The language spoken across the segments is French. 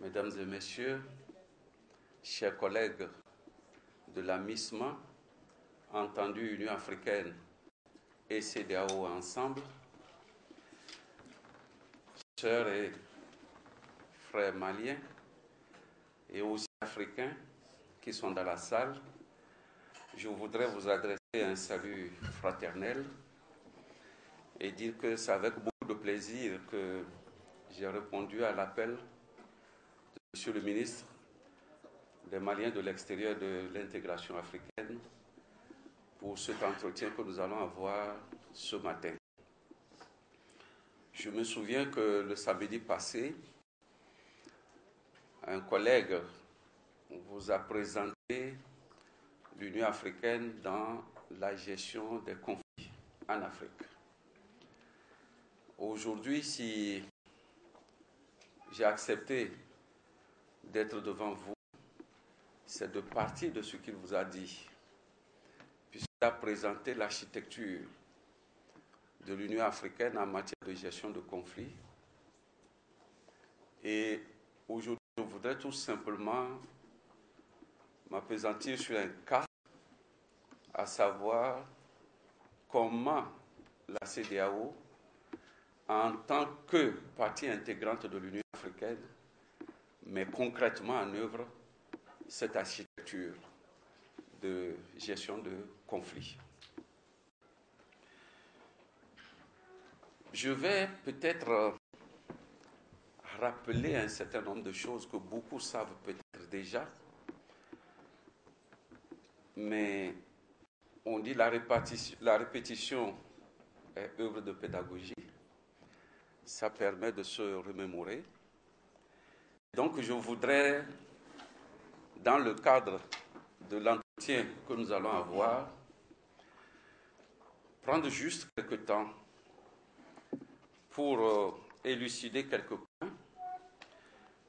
Mesdames et messieurs, chers collègues de la MISMA, entendue Union africaine et CEDEAO ensemble, sœurs et frères maliens et aussi africains qui sont dans la salle, je voudrais vous adresser un salut fraternel et dire que c'est avec beaucoup de plaisir que j'ai répondu à l'appel de Monsieur le ministre des Maliens de l'extérieur de l'intégration africaine pour cet entretien que nous allons avoir ce matin. Je me souviens que le samedi passé, un collègue vous a présenté l'Union africaine dans la gestion des conflits en Afrique. Aujourd'hui, si j'ai accepté d'être devant vous, c'est de partir de ce qu'il vous a dit, puisqu'il a présenté l'architecture de l'Union africaine en matière de gestion de conflits. Et aujourd'hui, je voudrais tout simplement m'appesantir sur un cas, à savoir comment la CEDEAO, en tant que partie intégrante de l'Union africaine, met concrètement en œuvre cette architecture de gestion de conflits. Je vais peut-être rappeler un certain nombre de choses que beaucoup savent peut-être déjà, mais on dit la répétition est œuvre de pédagogie. Ça permet de se remémorer. Donc je voudrais, dans le cadre de l'entretien que nous allons avoir, prendre juste quelques temps pour élucider quelques points.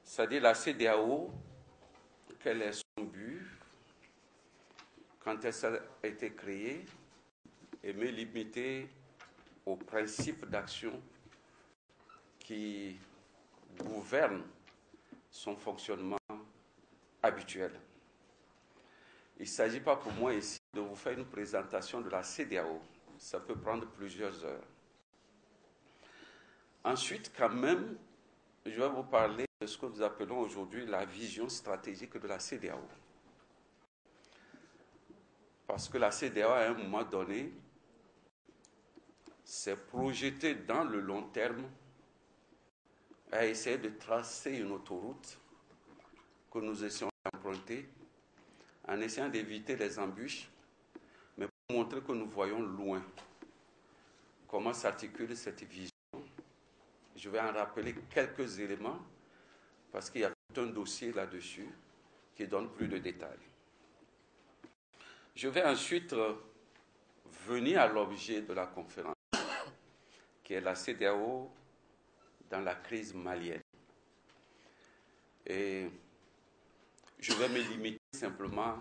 C'est-à-dire la CEDEAO, quel est son but, quand elle a été créée, et me limiter aux principes d'action qui gouvernent son fonctionnement habituel. Il ne s'agit pas pour moi ici de vous faire une présentation de la CEDEAO. Ça peut prendre plusieurs heures. Ensuite, quand même, je vais vous parler de ce que nous appelons aujourd'hui la vision stratégique de la CEDEAO. Parce que la CEDEAO, à un moment donné, s'est projetée dans le long terme à essayer de tracer une autoroute que nous essayons d'emprunter en essayant d'éviter les embûches, mais pour montrer que nous voyons loin comment s'articule cette vision. Je vais en rappeler quelques éléments parce qu'il y a tout un dossier là-dessus qui donne plus de détails. Je vais ensuite venir à l'objet de la conférence, qui est la CEDEAO dans la crise malienne. Et je vais me limiter simplement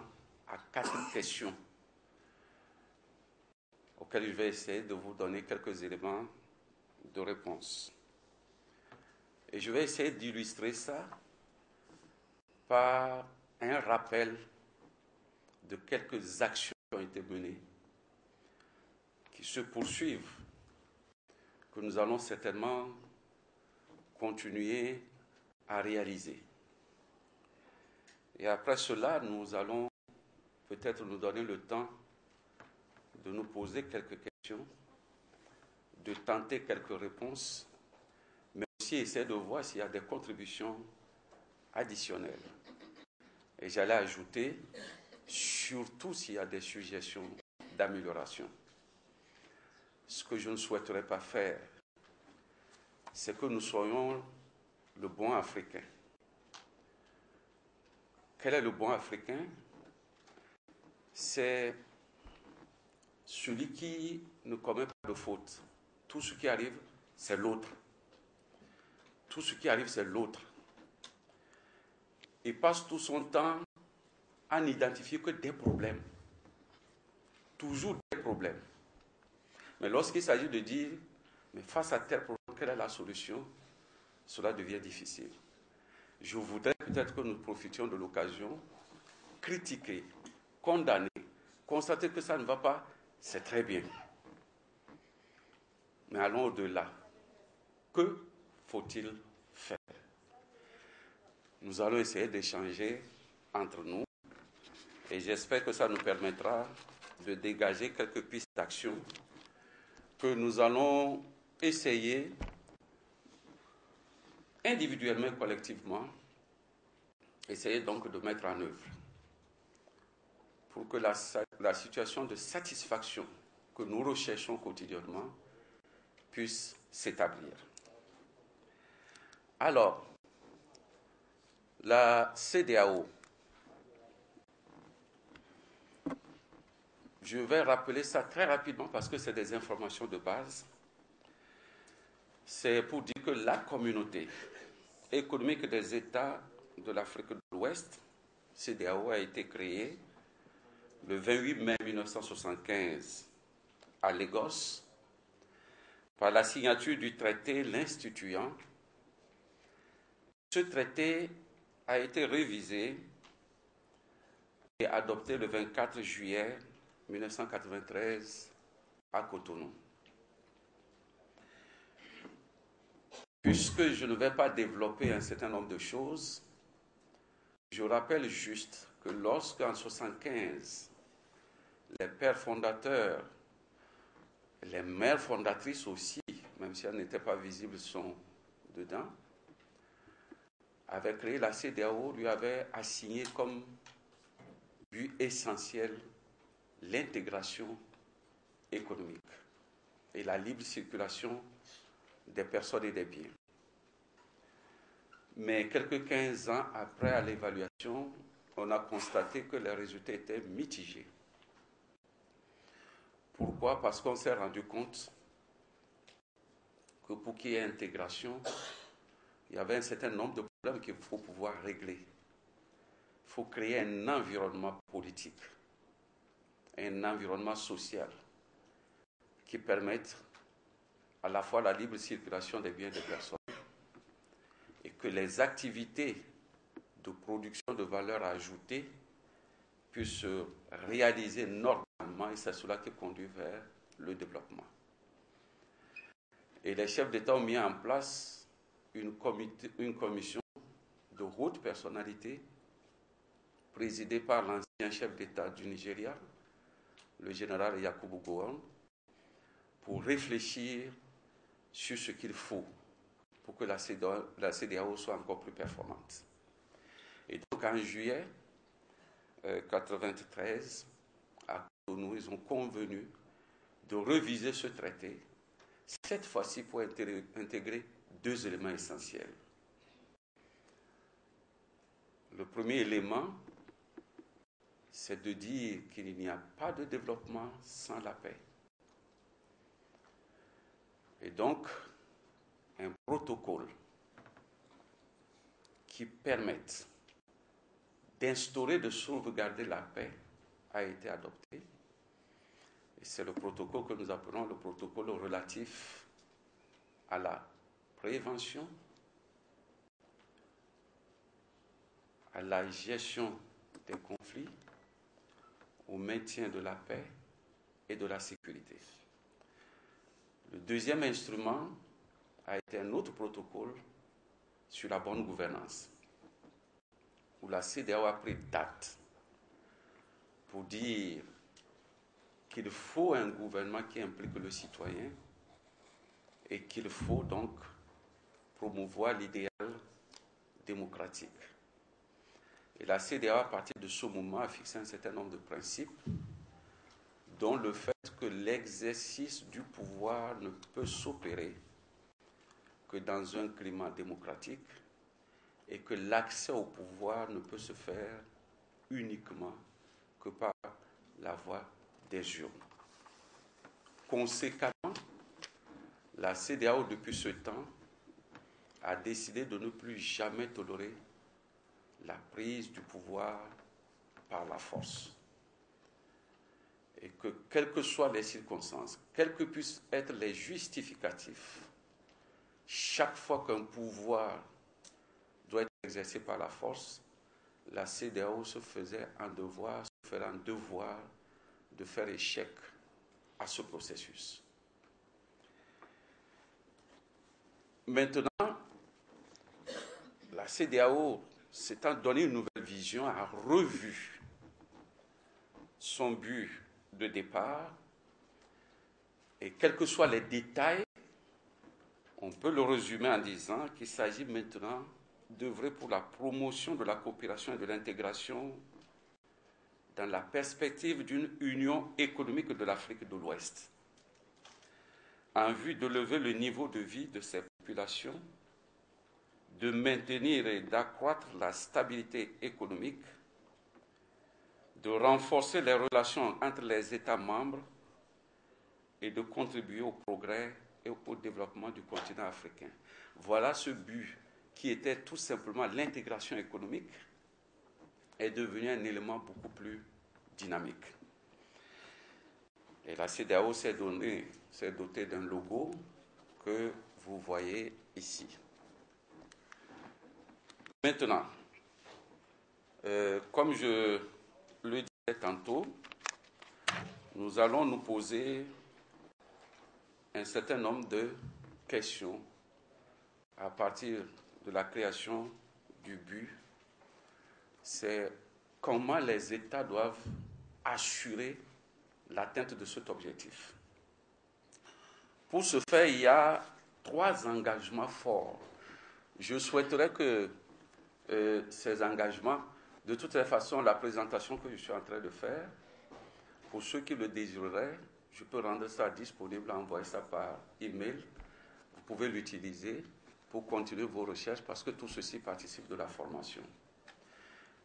à 4 questions auxquelles je vais essayer de vous donner quelques éléments de réponse. Et je vais essayer d'illustrer ça par un rappel de quelques actions qui ont été menées, qui se poursuivent, que nous allons certainement continuer à réaliser. Et après cela, nous allons peut-être nous donner le temps de nous poser quelques questions, de tenter quelques réponses, mais aussi essayer de voir s'il y a des contributions additionnelles. Et j'allais ajouter, surtout s'il y a des suggestions d'amélioration. Ce que je ne souhaiterais pas faire, c'est que nous soyons le bon africain. Quel est le bon africain? C'est celui qui ne commet pas de faute. Tout ce qui arrive, c'est l'autre. Tout ce qui arrive, c'est l'autre. Il passe tout son temps à n'identifier que des problèmes. Toujours des problèmes. Mais lorsqu'il s'agit de dire, mais face à tel problème, quelle est la solution? Cela devient difficile. je voudrais peut-être que nous profitions de l'occasion, critiquer, condamner, constater que ça ne va pas, c'est très bien. Mais allons au-delà. Que faut-il faire? Nous allons essayer d'échanger entre nous et j'espère que ça nous permettra de dégager quelques pistes d'action que nous allons essayer individuellement et collectivement, essayer donc de mettre en œuvre pour que la situation de satisfaction que nous recherchons quotidiennement puisse s'établir. Alors, la CEDEAO, je vais rappeler ça très rapidement parce que c'est des informations de base. C'est pour dire que la communauté économique des États de l'Afrique de l'Ouest, CEDEAO, a été créée le 28 mai 1975 à Lagos par la signature du traité l'instituant. Ce traité a été révisé et adopté le 24 juillet 1993 à Cotonou. Puisque je ne vais pas développer un certain nombre de choses, je rappelle juste que lorsqu'en 1975, les pères fondateurs, les mères fondatrices aussi, même si elles n'étaient pas visibles, sont dedans, avaient créé la CEDEAO, lui avait assigné comme but essentiel l'intégration économique et la libre circulation des personnes et des biens. Mais quelques 15 ans après, à l'évaluation, on a constaté que les résultats étaient mitigés. Pourquoi? Parce qu'on s'est rendu compte que pour qu'il y ait intégration, il y avait un certain nombre de problèmes qu'il faut pouvoir régler. Il faut créer un environnement politique, un environnement social qui permette à la fois la libre circulation des biens et des personnes et que les activités de production de valeur ajoutée puissent se réaliser normalement et c'est cela qui conduit vers le développement. Et les chefs d'État ont mis en place une commission de haute personnalité présidée par l'ancien chef d'État du Nigeria, le général Yakubu Gowon, pour réfléchir sur ce qu'il faut pour que la CEDEAO soit encore plus performante. Et donc en juillet 1993, à Cotonou, ils ont convenu de réviser ce traité, cette fois-ci pour intégrer deux éléments essentiels. Le premier élément, c'est de dire qu'il n'y a pas de développement sans la paix. Et donc, un protocole qui permette d'instaurer, de sauvegarder la paix a été adopté. Et c'est le protocole que nous appelons le protocole relatif à la prévention, à la gestion des conflits, au maintien de la paix et de la sécurité. Le deuxième instrument a été un autre protocole sur la bonne gouvernance, où la CEDEAO a pris date pour dire qu'il faut un gouvernement qui implique le citoyen et qu'il faut donc promouvoir l'idéal démocratique. Et la CEDEAO, à partir de ce moment, a fixé un certain nombre de principes, dont le fait que l'exercice du pouvoir ne peut s'opérer que dans un climat démocratique et que l'accès au pouvoir ne peut se faire uniquement que par la voie des urnes. Conséquemment, la CEDEAO, depuis ce temps, a décidé de ne plus jamais tolérer la prise du pouvoir par la force. Et que, quelles que soient les circonstances, quels que puissent être les justificatifs, chaque fois qu'un pouvoir doit être exercée par la force, la CEDEAO se ferait un devoir de faire échec à ce processus. Maintenant, la CEDEAO, s'étant donné une nouvelle vision, a revu son but de départ et quels que soient les détails, on peut le résumer en disant qu'il s'agit maintenant d'œuvrer pour la promotion de la coopération et de l'intégration dans la perspective d'une union économique de l'Afrique de l'Ouest, en vue de lever le niveau de vie de ces populations, de maintenir et d'accroître la stabilité économique, de renforcer les relations entre les États membres et de contribuer au progrès et au développement du continent africain. Voilà ce but qui était tout simplement l'intégration économique est devenu un élément beaucoup plus dynamique. Et la CEDEAO s'est dotée d'un logo que vous voyez ici. Maintenant, comme je le disais tantôt, nous allons nous poser un certain nombre de questions à partir de la création du but. C'est comment les États doivent assurer l'atteinte de cet objectif. Pour ce faire, il y a 3 engagements forts. Je souhaiterais que ces engagements, de toutes les façons, la présentation que je suis en train de faire, pour ceux qui le désireraient, je peux rendre ça disponible, envoyer ça par email. Vous pouvez l'utiliser pour continuer vos recherches parce que tout ceci participe de la formation.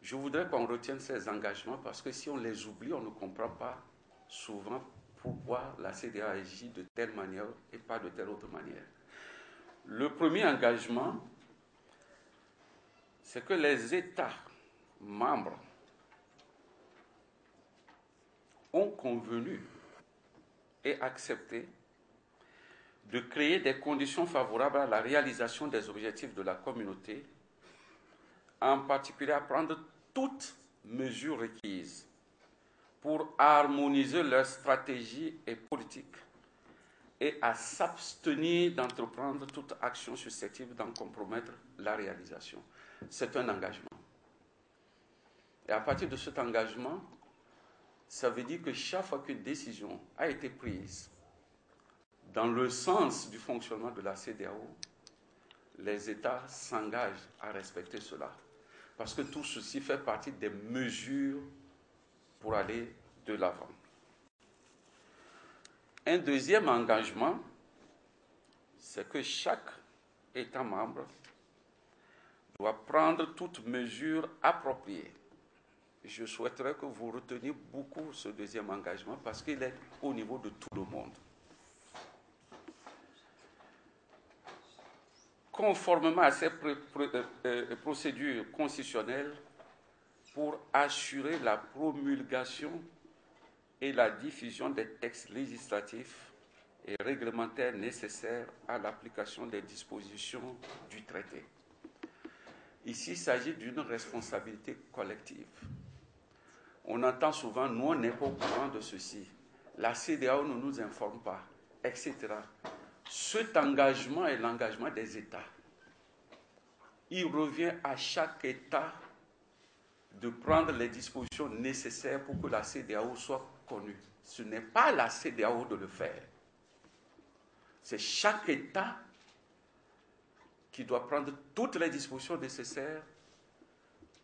Je voudrais qu'on retienne ces engagements parce que si on les oublie, on ne comprend pas souvent pourquoi la CEDEAO agit de telle manière et pas de telle autre manière. Le premier engagement, c'est que les États membres ont convenu et accepté de créer des conditions favorables à la réalisation des objectifs de la communauté, en particulier à prendre toutes mesures requises pour harmoniser leurs stratégies et politiques et à s'abstenir d'entreprendre toute action susceptible d'en compromettre la réalisation. C'est un engagement. Et à partir de cet engagement, ça veut dire que chaque fois qu'une décision a été prise dans le sens du fonctionnement de la CEDEAO, les États s'engagent à respecter cela. Parce que tout ceci fait partie des mesures pour aller de l'avant. Un deuxième engagement, c'est que chaque État membre doit prendre toute mesure appropriée. Je souhaiterais que vous reteniez beaucoup ce deuxième engagement parce qu'il est au niveau de tout le monde. Conformément à ces procédures constitutionnelles pour assurer la promulgation et la diffusion des textes législatifs et réglementaires nécessaires à l'application des dispositions du traité. Ici, il s'agit d'une responsabilité collective. On entend souvent, nous, on n'est pas au courant de ceci. La CEDEAO ne nous informe pas, etc. Cet engagement est l'engagement des États. Il revient à chaque État de prendre les dispositions nécessaires pour que la CEDEAO soit connue. Ce n'est pas la CEDEAO de le faire. C'est chaque État qui doit prendre toutes les dispositions nécessaires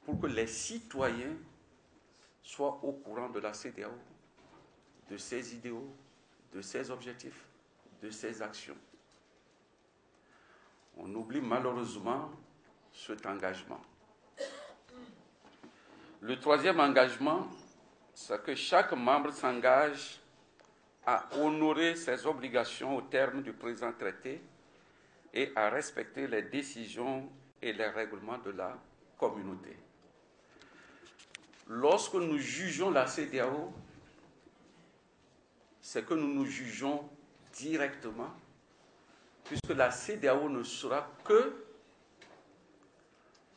pour que les citoyens soient au courant de la CEDEAO, de ses idéaux, de ses objectifs, de ses actions. On oublie malheureusement cet engagement. Le troisième engagement, c'est que chaque membre s'engage à honorer ses obligations au terme du présent traité et à respecter les décisions et les règlements de la communauté. Lorsque nous jugeons la CEDEAO, c'est que nous nous jugeons directement, puisque la CEDEAO ne sera que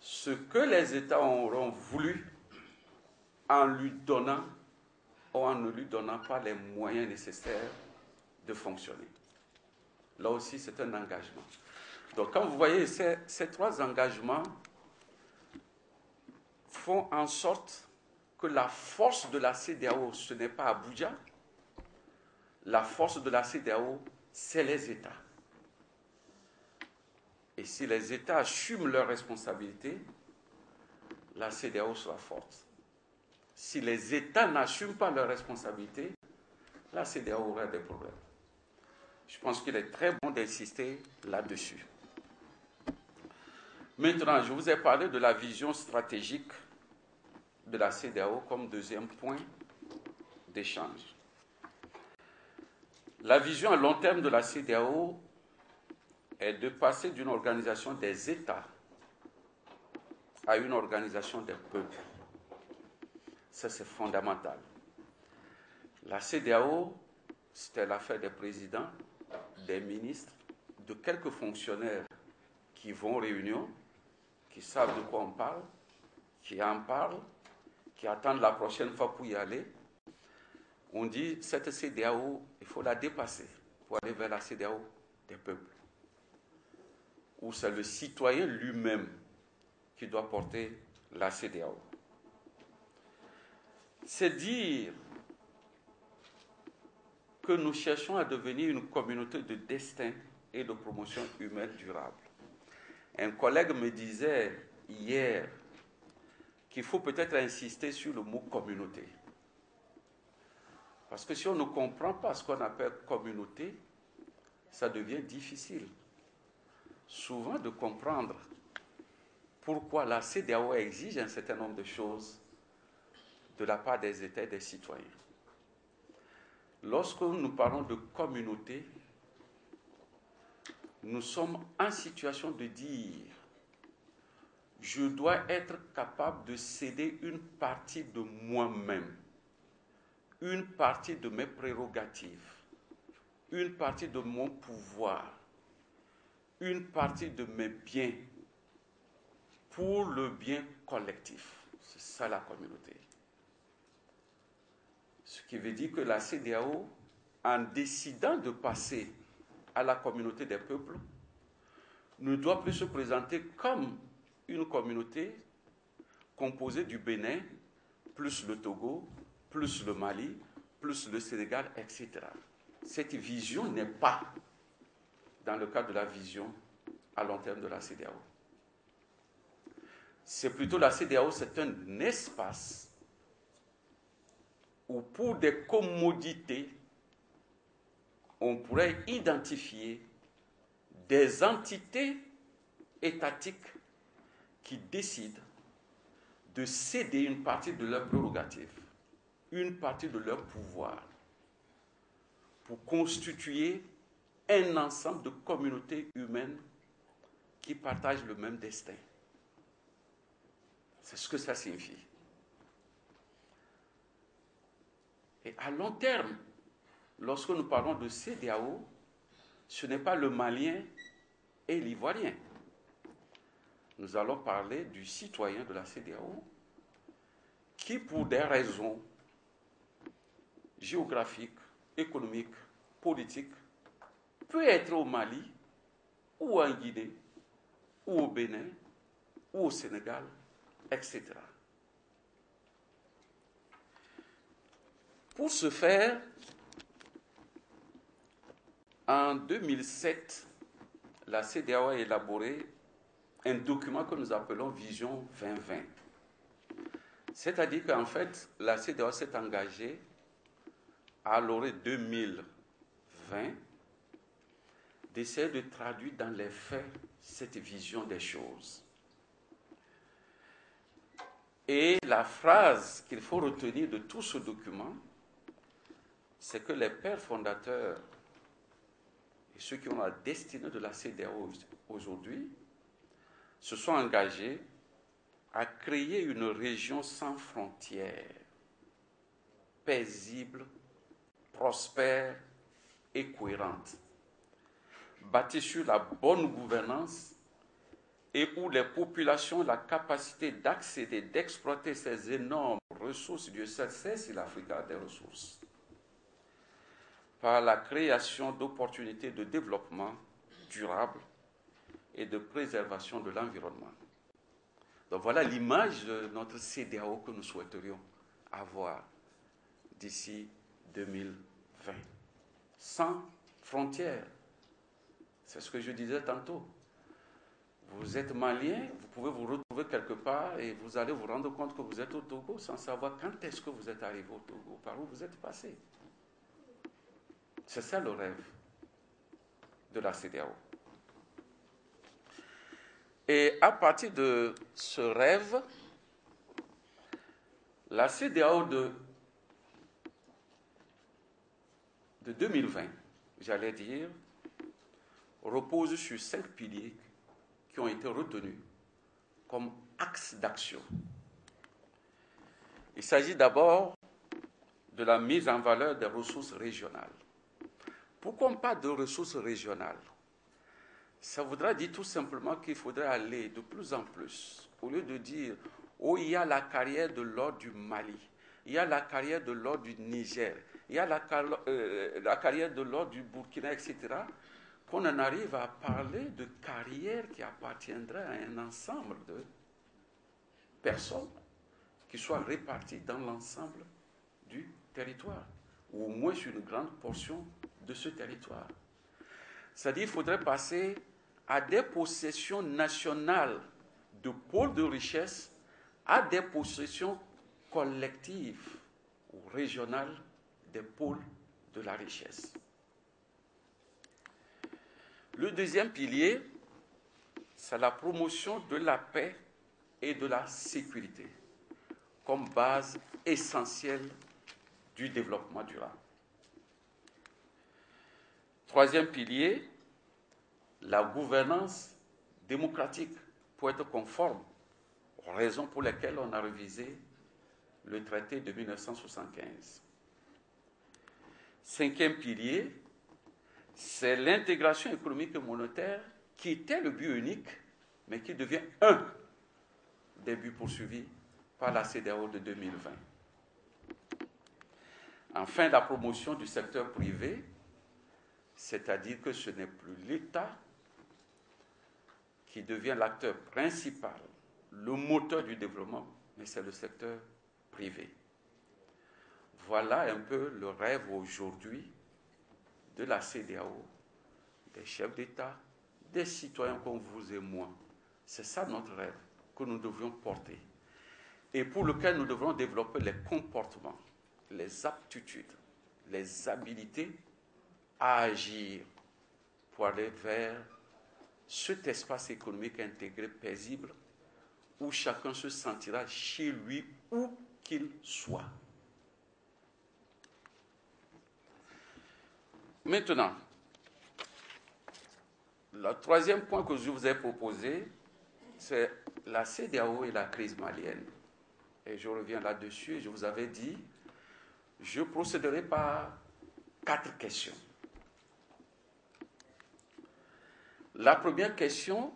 ce que les États auront voulu en lui donnant ou en ne lui donnant pas les moyens nécessaires de fonctionner. Là aussi, c'est un engagement. Donc, quand vous voyez ces trois engagements font en sorte que la force de la CEDEAO, ce n'est pas Abuja. La force de la CEDEAO, c'est les États. Et si les États assument leurs responsabilités, la CEDEAO sera forte. Si les États n'assument pas leurs responsabilités, la CEDEAO aura des problèmes. Je pense qu'il est très bon d'insister là-dessus. Maintenant, je vous ai parlé de la vision stratégique de la CEDEAO comme deuxième point d'échange. La vision à long terme de la CEDEAO est de passer d'une organisation des États à une organisation des peuples. Ça, c'est fondamental. La CEDEAO, c'était l'affaire des présidents, des ministres, de quelques fonctionnaires qui vont aux réunions, qui savent de quoi on parle, qui en parlent, qui attendent la prochaine fois pour y aller. On dit, cette CEDEAO, il faut la dépasser pour aller vers la CEDEAO des peuples, où c'est le citoyen lui-même qui doit porter la CEDEAO. C'est dire que nous cherchons à devenir une communauté de destin et de promotion humaine durable. Un collègue me disait hier qu'il faut peut-être insister sur le mot communauté. Parce que si on ne comprend pas ce qu'on appelle communauté, ça devient difficile. Souvent de comprendre pourquoi la CEDEAO exige un certain nombre de choses de la part des États et des citoyens. Lorsque nous parlons de communauté, nous sommes en situation de dire « je dois être capable de céder une partie de moi-même, une partie de mes prérogatives, une partie de mon pouvoir, une partie de mes biens pour le bien collectif. » C'est ça la communauté. Ce qui veut dire que la CEDEAO, en décidant de passer à la communauté des peuples, ne doit plus se présenter comme une communauté composée du Bénin, plus le Togo, plus le Mali, plus le Sénégal, etc. Cette vision n'est pas dans le cadre de la vision à long terme de la CEDEAO. C'est plutôt la CEDEAO, c'est un espace où pour des commodités, on pourrait identifier des entités étatiques qui décident de céder une partie de leurs prérogatives, une partie de leur pouvoir, pour constituer un ensemble de communautés humaines qui partagent le même destin. C'est ce que ça signifie. Et à long terme, lorsque nous parlons de CEDEAO, ce n'est pas le Malien et l'Ivoirien. Nous allons parler du citoyen de la CEDEAO qui, pour des raisons géographiques, économiques, politiques, peut être au Mali, ou en Guinée, ou au Bénin, ou au Sénégal, etc. Pour ce faire, en 2007, la CEDEAO a élaboré un document que nous appelons Vision 2020. C'est-à-dire qu'en fait, la CEDEAO s'est engagée à l'horizon 2020 d'essayer de traduire dans les faits cette vision des choses. Et la phrase qu'il faut retenir de tout ce document, c'est que les pères fondateurs et ceux qui ont la destinée de la CEDEAO aujourd'hui se sont engagés à créer une région sans frontières, paisible, prospère et cohérente, bâtie sur la bonne gouvernance et où les populations ont la capacité d'accéder, d'exploiter ces énormes ressources, Dieu sait si l'Afrique a des ressources, par la création d'opportunités de développement durable et de préservation de l'environnement. Donc voilà l'image de notre CEDEAO que nous souhaiterions avoir d'ici 2020. Sans frontières. C'est ce que je disais tantôt. Vous êtes malien, vous pouvez vous retrouver quelque part et vous allez vous rendre compte que vous êtes au Togo sans savoir quand est-ce que vous êtes arrivé au Togo, par où vous êtes passé. C'est ça le rêve de la CEDEAO. Et à partir de ce rêve, la CEDEAO de 2020, j'allais dire, repose sur 5 piliers qui ont été retenus comme axes d'action. Il s'agit d'abord de la mise en valeur des ressources régionales. Pourquoi on parle de ressources régionales? Ça voudra dire tout simplement qu'il faudrait aller de plus en plus, au lieu de dire « oh, il y a la carrière de l'or du Mali, il y a la carrière de l'or du Niger, il y a la carrière de l'or du Burkina, etc. » qu'on en arrive à parler de carrières qui appartiendraient à un ensemble de personnes qui soient réparties dans l'ensemble du territoire, ou au moins sur une grande portion de ce territoire. C'est-à-dire qu'il faudrait passer à des possessions nationales de pôles de richesse à des possessions collectives ou régionales des pôles de la richesse. Le deuxième pilier, c'est la promotion de la paix et de la sécurité comme base essentielle du développement durable. Troisième pilier, la gouvernance démocratique pour être conforme aux raisons pour lesquelles on a révisé le traité de 1975. Cinquième pilier, c'est l'intégration économique et monétaire qui était le but unique, mais qui devient un des buts poursuivis par la CEDEAO de 2020. Enfin, la promotion du secteur privé, c'est-à-dire que ce n'est plus l'État qui devient l'acteur principal, le moteur du développement, mais c'est le secteur privé. Voilà un peu le rêve aujourd'hui de la CEDEAO, des chefs d'État, des citoyens comme vous et moi. C'est ça notre rêve que nous devrions porter et pour lequel nous devrons développer les comportements, les aptitudes, les habilités à agir pour aller vers cet espace économique intégré paisible où chacun se sentira chez lui où qu'il soit. Maintenant, le troisième point que je vous ai proposé, c'est la CEDEAO et la crise malienne. Et je reviens là-dessus, je vous avais dit, je procéderai par 4 questions. La première question,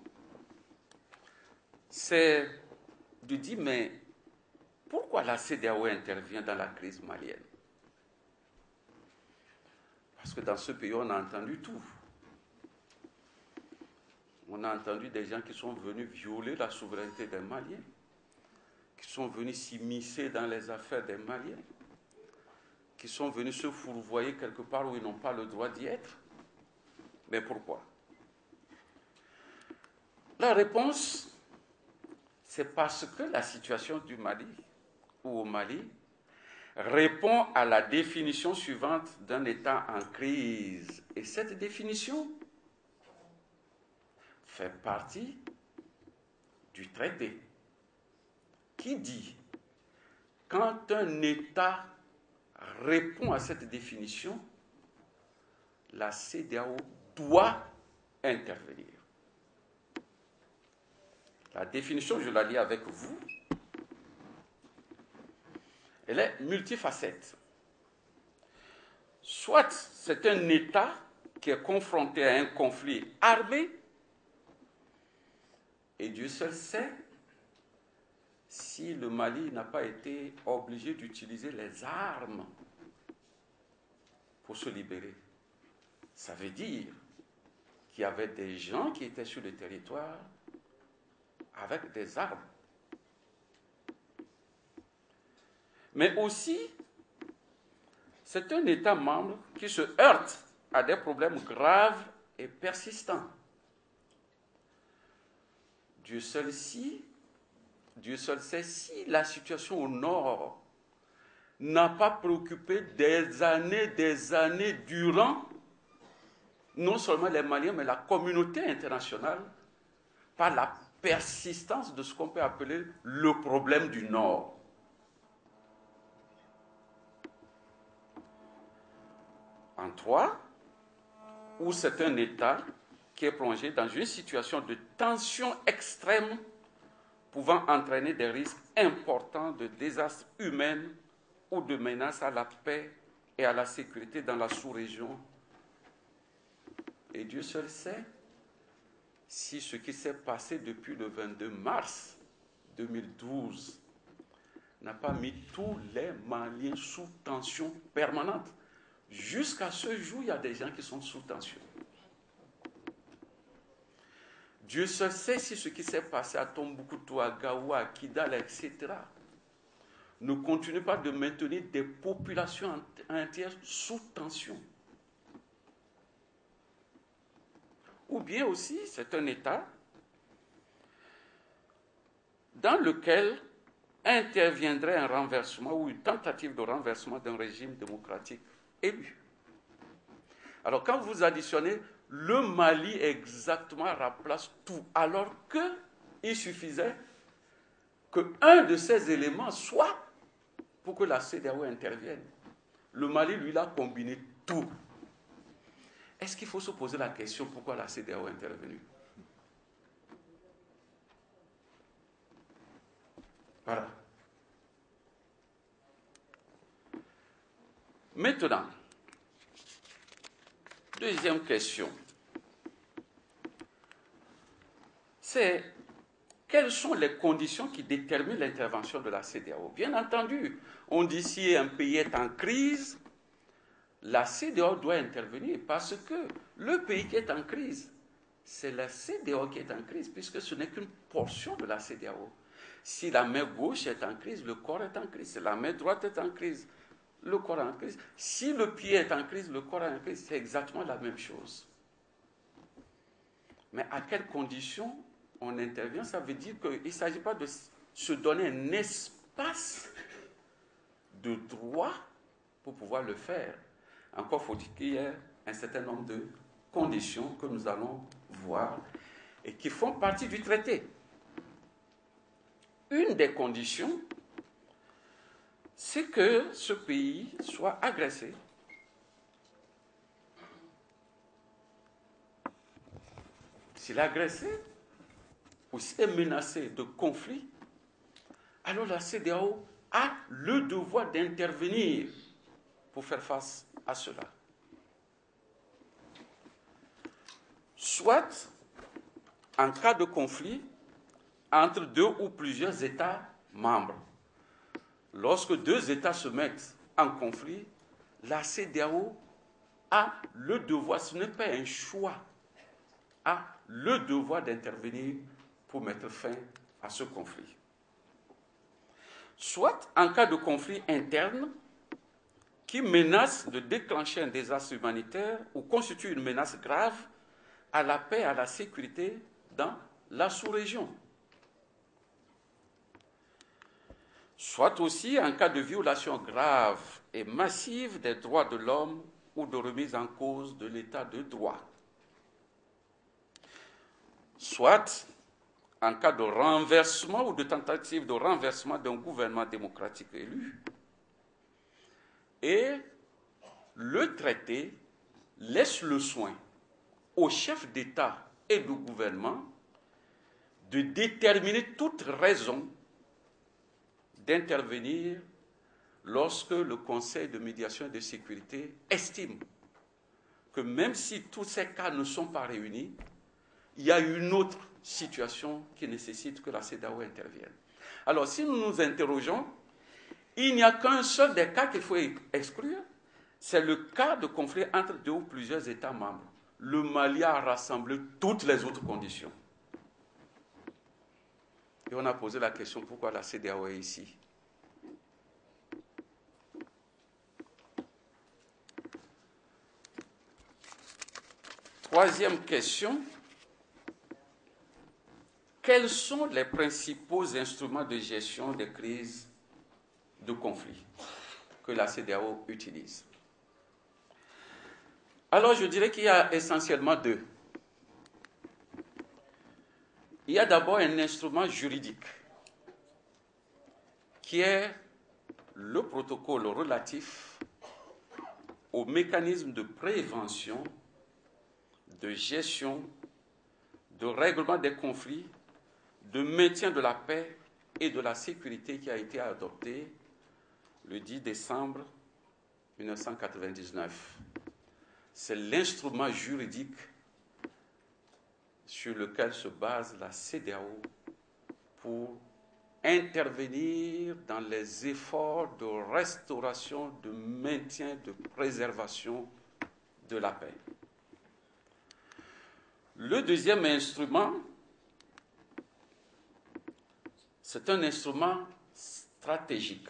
c'est de dire, mais pourquoi la CEDEAO intervient dans la crise malienne? Parce que dans ce pays, on a entendu tout. On a entendu des gens qui sont venus violer la souveraineté des Maliens, qui sont venus s'immiscer dans les affaires des Maliens, qui sont venus se fourvoyer quelque part où ils n'ont pas le droit d'y être. Mais pourquoi? La réponse, c'est parce que la situation du Mali, ou au Mali, répond à la définition suivante d'un État en crise. Et cette définition fait partie du traité qui dit quand un État répond à cette définition, la CEDEAO doit intervenir. La définition, je la lis avec vous, elle est multifacette. Soit c'est un État qui est confronté à un conflit armé Et Dieu seul sait si le Mali n'a pas été obligé d'utiliser les armes pour se libérer. Ça veut dire qu'il y avait des gens qui étaient sur le territoire avec des armes. Mais aussi, c'est un État membre qui se heurte à des problèmes graves et persistants. Dieu seul sait si la situation au nord n'a pas préoccupé des années durant, non seulement les Maliens, mais la communauté internationale, par la persistance de ce qu'on peut appeler le problème du Nord. En 3, où c'est un État qui est plongé dans une situation de tension extrême pouvant entraîner des risques importants de désastres humains ou de menaces à la paix et à la sécurité dans la sous-région. Et Dieu seul sait si ce qui s'est passé depuis le 22 mars 2012 n'a pas mis tous les Maliens sous tension permanente. Jusqu'à ce jour, il y a des gens qui sont sous tension. Dieu seul sait si ce qui s'est passé à Tombouctou, à Gaoua, à Kidal, etc., ne continue pas de maintenir des populations entières sous tension. Ou bien aussi, c'est un État dans lequel interviendrait un renversement ou une tentative de renversement d'un régime démocratique élu. Alors, quand vous additionnez le Mali exactement remplace tout, alors qu'il suffisait qu'un de ces éléments soit pour que la CEDEAO intervienne. Le Mali, lui, l'a combiné tout. Est-ce qu'il faut se poser la question pourquoi la CEDEAO est intervenue? Voilà. Maintenant, deuxième question. C'est quelles sont les conditions qui déterminent l'intervention de la CEDEAO? Bien entendu, on dit si un pays est en crise, la CEDEAO doit intervenir parce que le pays qui est en crise, c'est la CEDEAO qui est en crise, puisque ce n'est qu'une portion de la CEDEAO. Si la main gauche est en crise, le corps est en crise. Si la main droite est en crise, le corps est en crise. Si le pied est en crise, le corps est en crise. C'est exactement la même chose. Mais à quelles conditions on intervient? Ça veut dire qu'il ne s'agit pas de se donner un espace de droit pour pouvoir le faire. Encore faut-il qu'il y ait un certain nombre de conditions que nous allons voir et qui font partie du traité. Une des conditions, c'est que ce pays soit agressé. S'il est agressé ou s'il est menacé de conflit, alors la CEDEAO a le devoir d'intervenir pour faire face à cela. Soit en cas de conflit entre deux ou plusieurs États membres. Lorsque deux États se mettent en conflit, la CEDEAO a le devoir, ce n'est pas un choix, a le devoir d'intervenir pour mettre fin à ce conflit. Soit en cas de conflit interne qui menace de déclencher un désastre humanitaire ou constitue une menace grave à la paix et à la sécurité dans la sous-région. Soit aussi en cas de violation grave et massive des droits de l'homme ou de remise en cause de l'état de droit. Soit en cas de renversement ou de tentative de renversement d'un gouvernement démocratique élu. Et le traité laisse le soin aux chefs d'État et de gouvernement de déterminer toute raison d'intervenir lorsque le Conseil de médiation et de sécurité estime que même si tous ces cas ne sont pas réunis, il y a une autre situation qui nécessite que la CEDEAO intervienne. Alors, si nous nous interrogeons, il n'y a qu'un seul des cas qu'il faut exclure, c'est le cas de conflit entre deux ou plusieurs États membres. Le Mali a rassemblé toutes les autres conditions. Et on a posé la question, pourquoi la CEDEAO est ici? Troisième question, quels sont les principaux instruments de gestion des crises de conflit que la CEDEAO utilise? Alors, je dirais qu'il y a essentiellement deux. Il y a d'abord un instrument juridique qui est le protocole relatif aux mécanismes de prévention, de gestion, de règlement des conflits, de maintien de la paix et de la sécurité qui a été adopté le 10 décembre 1999. C'est l'instrument juridique sur lequel se base la CEDEAO pour intervenir dans les efforts de restauration, de maintien, de préservation de la paix. Le deuxième instrument, c'est un instrument stratégique,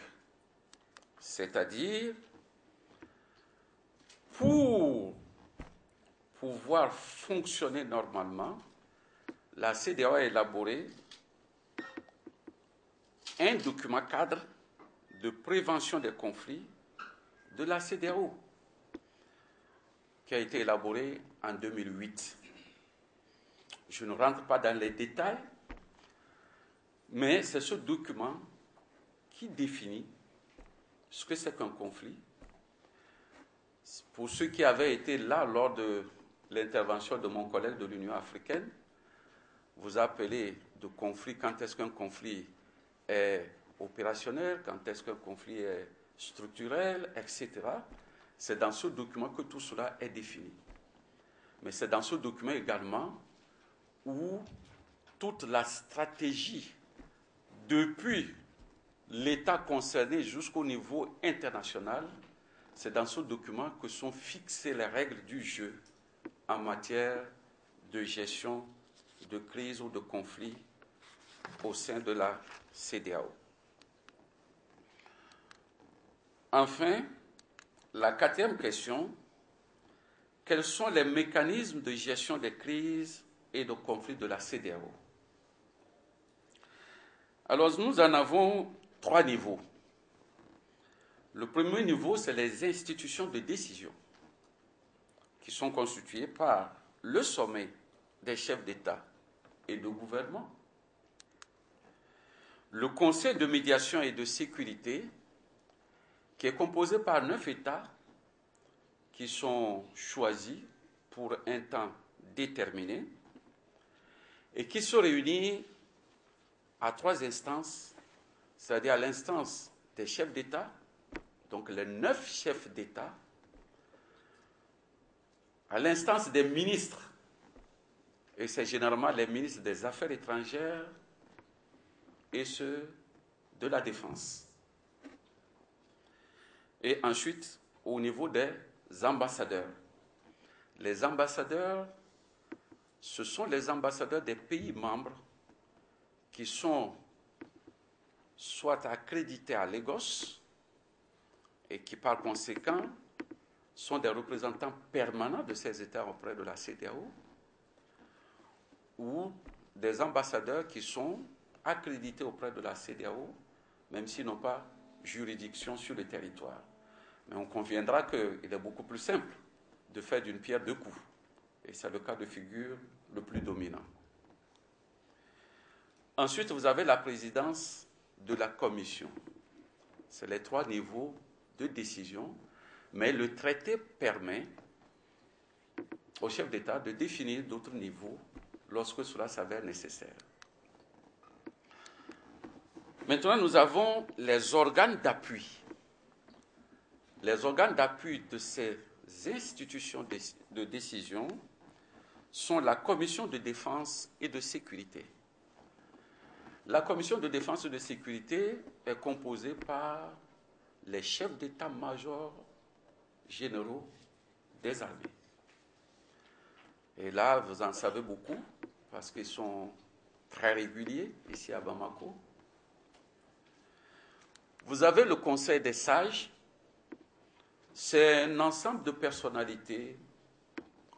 c'est-à-dire pour pouvoir fonctionner normalement, la CEDEAO a élaboré un document cadre de prévention des conflits de la CEDEAO qui a été élaboré en 2008. Je ne rentre pas dans les détails, mais c'est ce document qui définit ce que c'est qu'un conflit. Pour ceux qui avaient été là lors de l'intervention de mon collègue de l'Union africaine, vous appelez de conflit quand est-ce qu'un conflit est opérationnel, quand est-ce qu'un conflit est structurel, etc. C'est dans ce document que tout cela est défini. Mais c'est dans ce document également où toute la stratégie, depuis l'État concerné jusqu'au niveau international, c'est dans ce document que sont fixées les règles du jeu en matière de gestion de crise ou de conflit au sein de la CEDEAO. Enfin, la quatrième question, quels sont les mécanismes de gestion des crises et de conflits de la CEDEAO? Alors, nous en avons trois niveaux. Le premier niveau, c'est les institutions de décision qui sont constituées par le sommet des chefs d'État et de gouvernement, le Conseil de médiation et de sécurité, qui est composé par 9 États qui sont choisis pour un temps déterminé et qui se réunit à 3 instances, c'est-à-dire à l'instance des chefs d'État, donc les 9 chefs d'État, à l'instance des ministres, et c'est généralement les ministres des Affaires étrangères et ceux de la Défense. Et ensuite, au niveau des ambassadeurs. Les ambassadeurs, ce sont les ambassadeurs des pays membres qui sont soit accrédités à Lagos et qui, par conséquent, sont des représentants permanents de ces États auprès de la CEDEAO, ou des ambassadeurs qui sont accrédités auprès de la CEDEAO, même s'ils n'ont pas juridiction sur le territoire. Mais on conviendra qu'il est beaucoup plus simple de faire d'une pierre deux coups. Et c'est le cas de figure le plus dominant. Ensuite, vous avez la présidence de la Commission. C'est les 3 niveaux de décision, mais le traité permet au chef d'État de définir d'autres niveaux lorsque cela s'avère nécessaire. Maintenant, nous avons les organes d'appui. Les organes d'appui de ces institutions de décision sont la Commission de défense et de sécurité. La Commission de défense et de sécurité est composée par les chefs d'état-major généraux des armées. Et là, vous en savez beaucoup, parce qu'ils sont très réguliers ici à Bamako. Vous avez le Conseil des sages. C'est un ensemble de personnalités,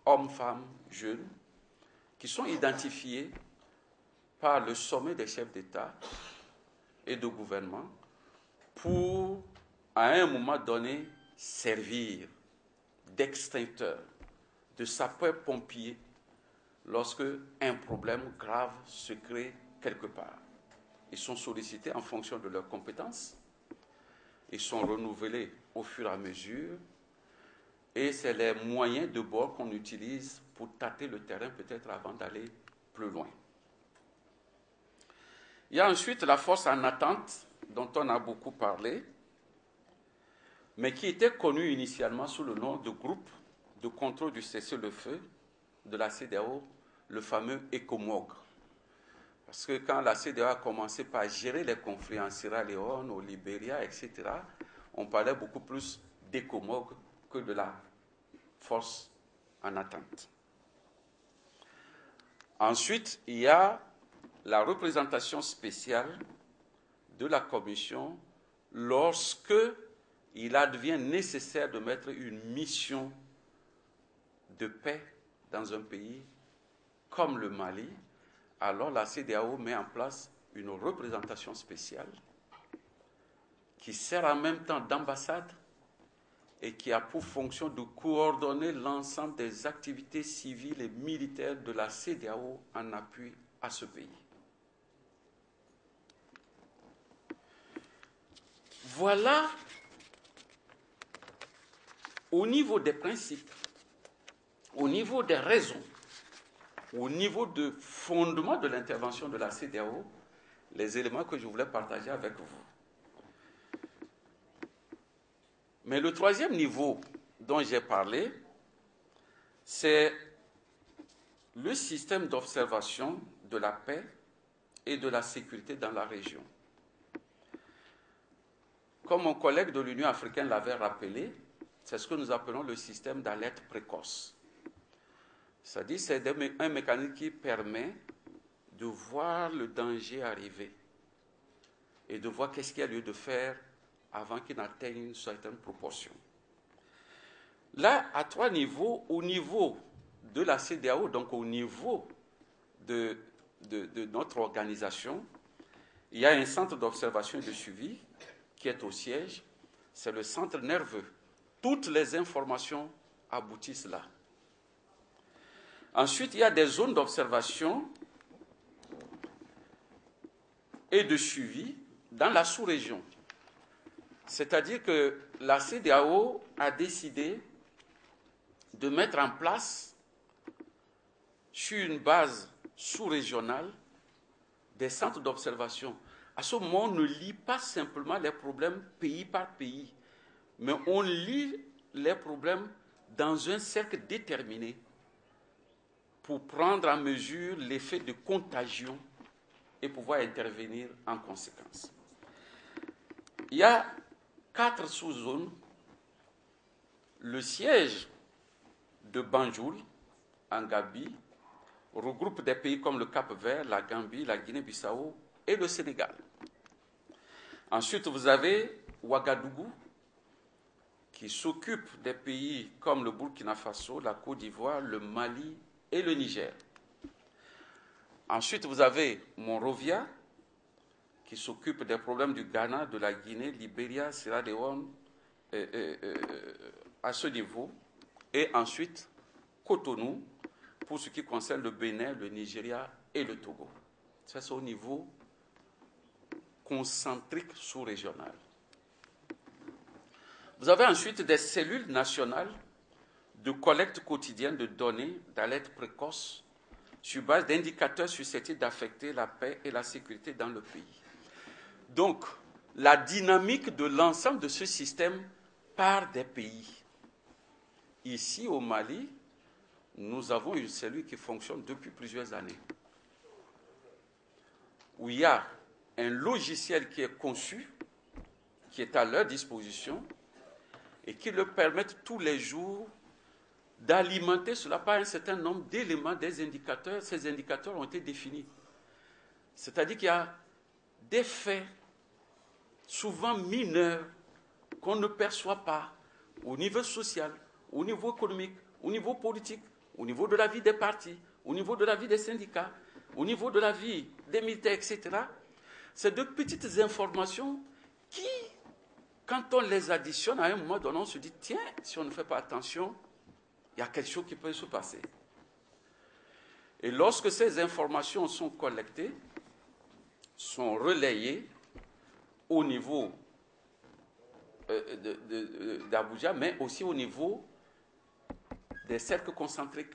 hommes, femmes, jeunes, qui sont identifiés par le sommet des chefs d'État et de gouvernement pour, à un moment donné, servir d'extincteur, de sapeur-pompier lorsque un problème grave se crée quelque part. Ils sont sollicités en fonction de leurs compétences, ils sont renouvelés au fur et à mesure, et c'est les moyens de bord qu'on utilise pour tâter le terrain peut-être avant d'aller plus loin. Il y a ensuite la force en attente, dont on a beaucoup parlé, mais qui était connue initialement sous le nom de groupe de contrôle du cessez-le-feu de la CEDEAO, le fameux ECOMOG. Parce que quand la CEDEAO a commencé par gérer les conflits en Sierra Leone, au Libéria, etc., on parlait beaucoup plus d'ECOMOG que de la force en attente. Ensuite, il y a la représentation spéciale de la Commission lorsque il advient nécessaire de mettre une mission de paix dans un pays comme le Mali. Alors la CEDEAO met en place une représentation spéciale qui sert en même temps d'ambassade et qui a pour fonction de coordonner l'ensemble des activités civiles et militaires de la CEDEAO en appui à ce pays. Voilà, au niveau des principes, au niveau des raisons, au niveau de fondement de l'intervention de la CEDEAO, les éléments que je voulais partager avec vous. Mais le troisième niveau dont j'ai parlé, c'est le système d'observation de la paix et de la sécurité dans la région. Comme mon collègue de l'Union africaine l'avait rappelé, c'est ce que nous appelons le système d'alerte précoce. C'est-à-dire que c'est un mécanisme qui permet de voir le danger arriver et de voir qu'est-ce qu'il y a lieu de faire avant qu'il n'atteigne une certaine proportion. Là, à trois niveaux, au niveau de la CEDEAO, donc au niveau de notre organisation, il y a un centre d'observation et de suivi qui est au siège, c'est le centre nerveux. Toutes les informations aboutissent là. Ensuite, il y a des zones d'observation et de suivi dans la sous-région. C'est-à-dire que la CEDEAO a décidé de mettre en place, sur une base sous-régionale, des centres d'observation. À ce moment, on ne lit pas simplement les problèmes pays par pays, mais on lit les problèmes dans un cercle déterminé pour prendre en mesure l'effet de contagion et pouvoir intervenir en conséquence. Il y a 4 sous-zones. Le siège de Banjul, en Gambie, regroupe des pays comme le Cap-Vert, la Gambie, la Guinée-Bissau et le Sénégal. Ensuite, vous avez Ouagadougou, qui s'occupe des pays comme le Burkina Faso, la Côte d'Ivoire, le Mali et le Niger. Ensuite, vous avez Monrovia, qui s'occupe des problèmes du Ghana, de la Guinée, Libéria, Sierra Leone, à ce niveau. Et ensuite, Cotonou, pour ce qui concerne le Bénin, le Nigeria et le Togo. Ça, c'est au niveau concentrique sous-régional. Vous avez ensuite des cellules nationales de collecte quotidienne de données d'alerte précoce sur base d'indicateurs susceptibles d'affecter la paix et la sécurité dans le pays. Donc, la dynamique de l'ensemble de ce système part des pays. Ici, au Mali, nous avons une cellule qui fonctionne depuis plusieurs années, où il y a un logiciel qui est conçu, qui est à leur disposition, et qui leur permettent tous les jours d'alimenter cela par un certain nombre d'éléments, des indicateurs. Ces indicateurs ont été définis. C'est-à-dire qu'il y a des faits, souvent mineurs, qu'on ne perçoit pas au niveau social, au niveau économique, au niveau politique, au niveau de la vie des partis, au niveau de la vie des syndicats, au niveau de la vie des militaires, etc. C'est de petites informations qui, quand on les additionne, à un moment donné, on se dit, tiens, si on ne fait pas attention, il y a quelque chose qui peut se passer. Et lorsque ces informations sont collectées, sont relayées au niveau d'Abuja, mais aussi au niveau des cercles concentriques.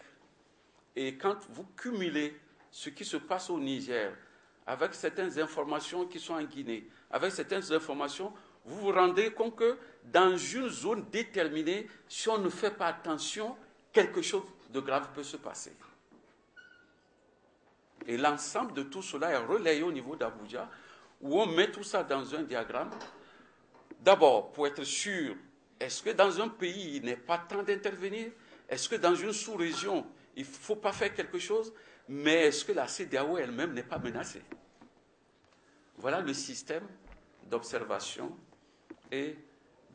Et quand vous cumulez ce qui se passe au Niger avec certaines informations qui sont en Guinée, avec certaines informations, vous vous rendez compte que dans une zone déterminée, si on ne fait pas attention, quelque chose de grave peut se passer. Et l'ensemble de tout cela est relayé au niveau d'Abuja, où on met tout ça dans un diagramme. D'abord, pour être sûr, est-ce que dans un pays, il n'est pas temps d'intervenir? Est-ce que dans une sous-région, il ne faut pas faire quelque chose? Mais est-ce que la CEDEAO elle-même n'est pas menacée? Voilà le système d'observation et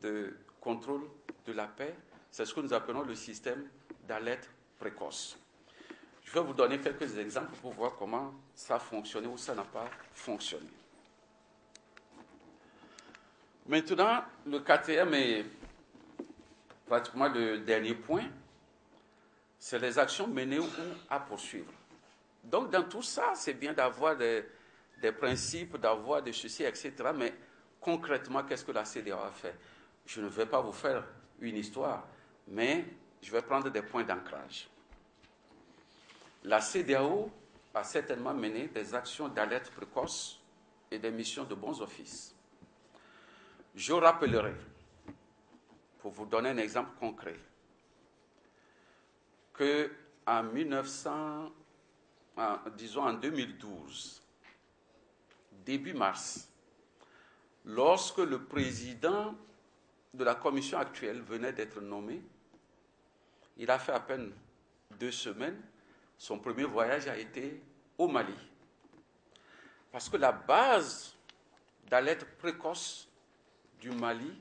de contrôle de la paix. C'est ce que nous appelons le système d'alerte précoce. Je vais vous donner quelques exemples pour voir comment ça a fonctionné ou ça n'a pas fonctionné. Maintenant, le quatrième et pratiquement le dernier point, c'est les actions menées ou à poursuivre. Donc, dans tout ça, c'est bien d'avoir des principes, d'avoir des ceci, etc. Mais concrètement, qu'est-ce que la CEDEAO a fait? Je ne vais pas vous faire une histoire, mais je vais prendre des points d'ancrage. La CEDEAO a certainement mené des actions d'alerte précoce et des missions de bons offices. Je rappellerai, pour vous donner un exemple concret, qu'en 2012, début mars, lorsque le président de la commission actuelle venait d'être nommé, il a fait à peine 2 semaines, son premier voyage a été au Mali. Parce que la base d'alerte précoce du Mali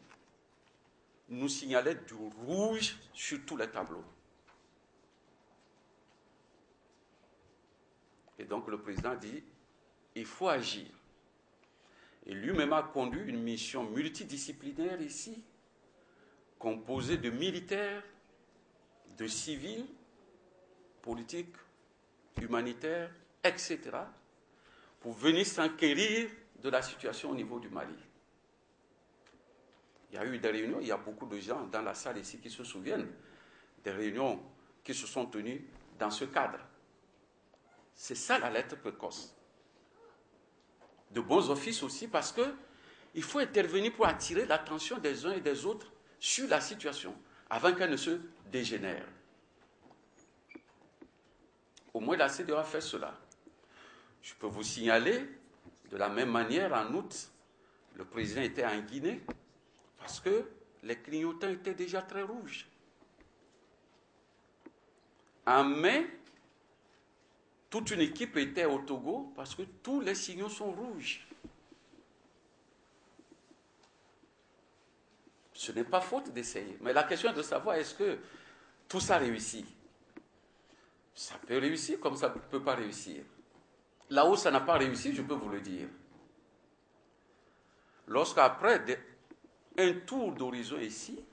nous signalait du rouge sur tous les tableaux. Et donc le président dit, il faut agir. Et lui-même a conduit une mission multidisciplinaire ici, composée de militaires, de civils, politiques, humanitaires, etc., pour venir s'enquérir de la situation au niveau du Mali. Il y a eu des réunions, il y a beaucoup de gens dans la salle ici qui se souviennent des réunions qui se sont tenues dans ce cadre. C'est ça l'alerte précoce. De bons offices aussi, parce qu'il faut intervenir pour attirer l'attention des uns et des autres sur la situation, avant qu'elle ne se dégénère. Au moins la CEDEAO a fait cela. Je peux vous signaler, de la même manière, en août, le président était en Guinée, parce que les clignotants étaient déjà très rouges. En mai, toute une équipe était au Togo, parce que tous les signaux sont rouges. Ce n'est pas faute d'essayer. Mais la question est de savoir, est-ce que tout ça réussit? Ça peut réussir comme ça ne peut pas réussir. Là où ça n'a pas réussi, je peux vous le dire. Lorsqu'après un tour d'horizon ici,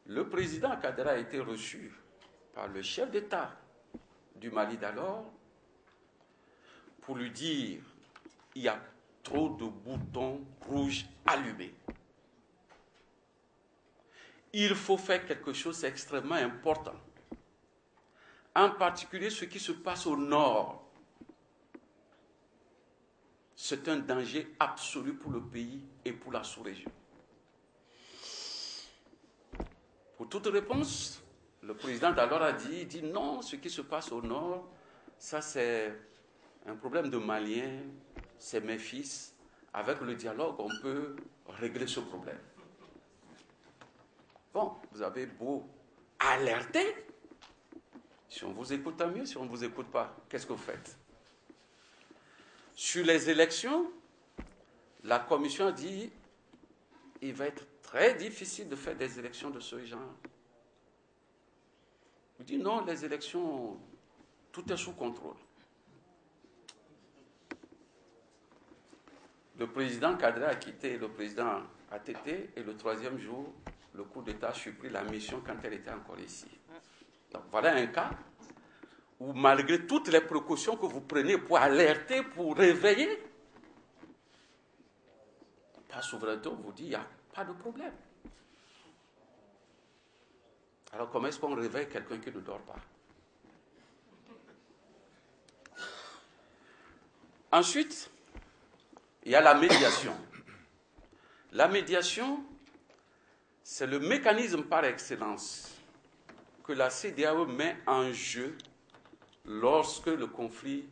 le président Kadera a été reçu par le chef d'État du Mali d'alors pour lui dire il y a trop de boutons rouges allumés. Il faut faire quelque chose d'extrêmement important. En particulier ce qui se passe au nord. C'est un danger absolu pour le pays et pour la sous-région. Pour toute réponse, le président d'alors a dit non, ce qui se passe au nord, ça c'est un problème de Maliens, c'est mes fils. Avec le dialogue, on peut régler ce problème. Bon, vous avez beau alerter, si on vous écoute, tant mieux. Si on ne vous écoute pas, qu'est-ce que vous faites? Sur les élections, la commission a dit il va être très difficile de faire des élections de ce genre. Il dit non, les élections, tout est sous contrôle. Le président Kadra a quitté le président ATT et le troisième jour, le coup d'État a surpris la mission quand elle était encore ici. Donc voilà un cas où malgré toutes les précautions que vous prenez pour alerter, pour réveiller, par souveraineté, on vous dit il n'y a pas de problème. Alors comment est-ce qu'on réveille quelqu'un qui ne dort pas? Ensuite, il y a la médiation. La médiation, c'est le mécanisme par excellence que la CEDEAO met en jeu lorsque le conflit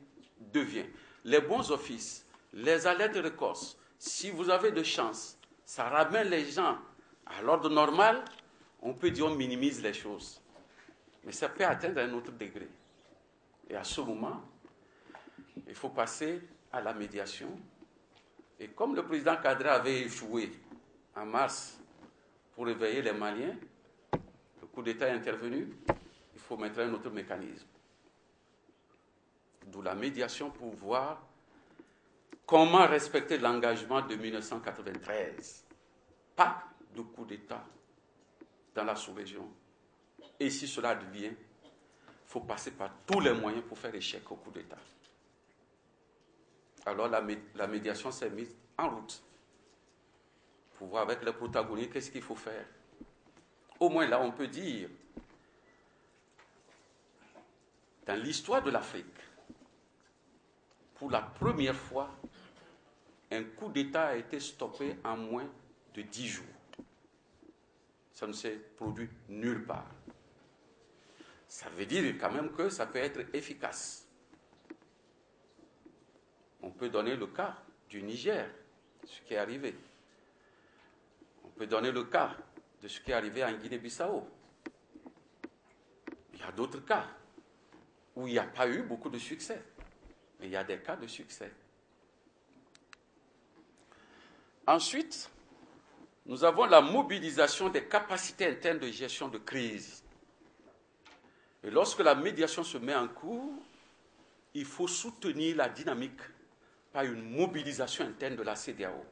devient. Les bons offices, les alertes précoces, si vous avez de chance, ça ramène les gens à l'ordre normal, on peut dire on minimise les choses. Mais ça peut atteindre un autre degré. Et à ce moment, il faut passer à la médiation. Et comme le président Kadra avait échoué en mars pour réveiller les Maliens, le coup d'État est intervenu, il faut mettre un autre mécanisme. D'où la médiation pour voir comment respecter l'engagement de 1993. Pas de coup d'État dans la sous-région. Et si cela devient, il faut passer par tous les moyens pour faire échec au coup d'État. Alors la médiation s'est mise en route pour voir avec les protagonistes qu'est-ce qu'il faut faire. Au moins là, on peut dire, dans l'histoire de l'Afrique, pour la première fois, un coup d'État a été stoppé en moins de 10 jours. Ça ne s'est produit nulle part. Ça veut dire quand même que ça peut être efficace. On peut donner le cas du Niger, ce qui est arrivé. On peut donner le cas de ce qui est arrivé en Guinée-Bissau. Il y a d'autres cas où il n'y a pas eu beaucoup de succès. Mais il y a des cas de succès. Ensuite, nous avons la mobilisation des capacités internes de gestion de crise. Et lorsque la médiation se met en cours, il faut soutenir la dynamique par une mobilisation interne de la CEDEAO.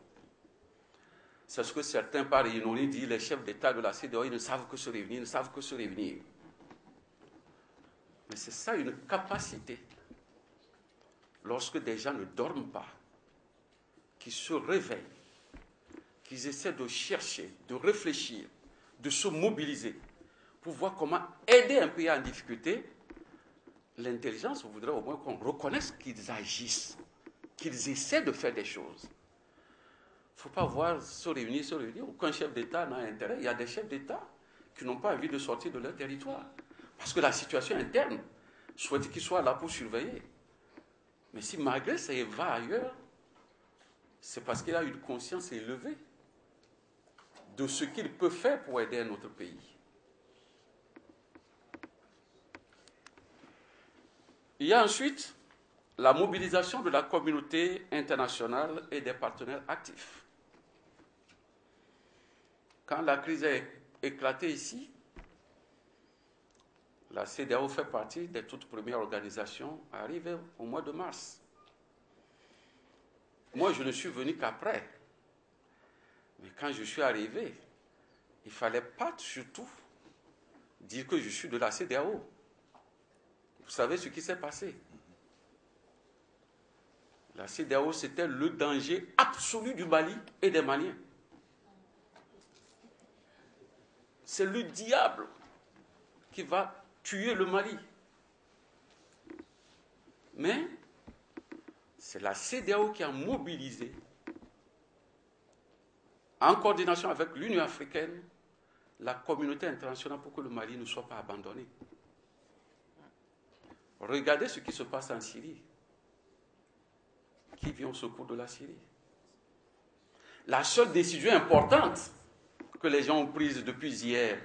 C'est ce que certains, par ironie, disent, les chefs d'État de la CEDEAO, ils ne savent que se réunir, ils ne savent que se réunir. Mais c'est ça une capacité. Lorsque des gens ne dorment pas, qui se réveillent, qu'ils essaient de chercher, de réfléchir, de se mobiliser pour voir comment aider un pays en difficulté, l'intelligence voudrait au moins qu'on reconnaisse qu'ils agissent, qu'ils essaient de faire des choses. Il ne faut pas voir se réunir. Aucun chef d'État n'a intérêt. Il y a des chefs d'État qui n'ont pas envie de sortir de leur territoire. Parce que la situation interne souhaite qu'ils soient là pour surveiller. Mais si malgré ça, il va ailleurs, c'est parce qu'il a une conscience élevée de ce qu'il peut faire pour aider un autre pays. Il y a ensuite la mobilisation de la communauté internationale et des partenaires actifs. Quand la crise a éclaté ici, la CEDEAO fait partie des toutes premières organisations arrivées au mois de mars. Moi, je ne suis venu qu'après. Mais quand je suis arrivé, il ne fallait pas surtout dire que je suis de la CEDEAO. Vous savez ce qui s'est passé? La CEDEAO, c'était le danger absolu du Mali et des Maliens. C'est le diable qui va tuer le Mali. Mais c'est la CEDEAO qui a mobilisé, en coordination avec l'Union africaine, la communauté internationale pour que le Mali ne soit pas abandonné. Regardez ce qui se passe en Syrie. Qui vient au secours de la Syrie? La seule décision importante que les gens ont prise depuis hier,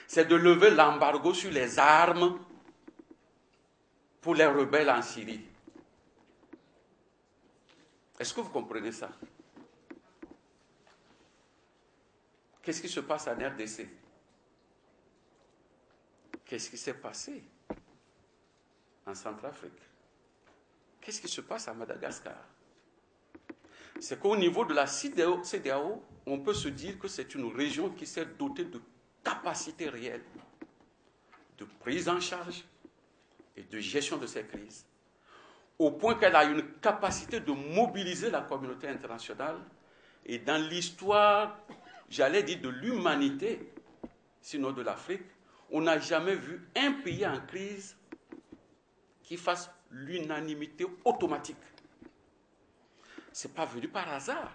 c'est de lever l'embargo sur les armes pour les rebelles en Syrie. Est-ce que vous comprenez ça? Qu'est-ce qui se passe en RDC? Qu'est-ce qui s'est passé en Centrafrique? Qu'est-ce qui se passe à Madagascar? C'est qu'au niveau de la CEDEAO, on peut se dire que c'est une région qui s'est dotée de capacités réelles de prise en charge et de gestion de ces crises, au point qu'elle a une capacité de mobiliser la communauté internationale. Et dans l'histoire, j'allais dire de l'humanité, sinon de l'Afrique, on n'a jamais vu un pays en crise qui fasse l'unanimité automatique. Ce n'est pas venu par hasard.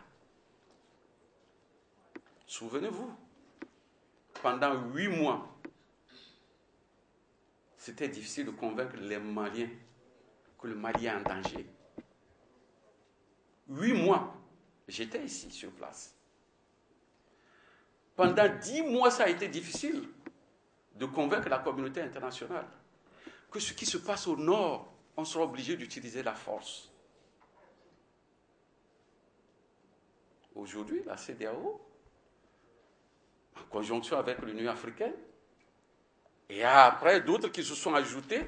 Souvenez-vous, pendant 8 mois, c'était difficile de convaincre les Maliens que le Mali est en danger. 8 mois, j'étais ici sur place. Pendant 10 mois, ça a été difficile de convaincre la communauté internationale que ce qui se passe au nord, on sera obligé d'utiliser la force. Aujourd'hui, la CEDEAO, en conjonction avec l'Union africaine, et après d'autres qui se sont ajoutés,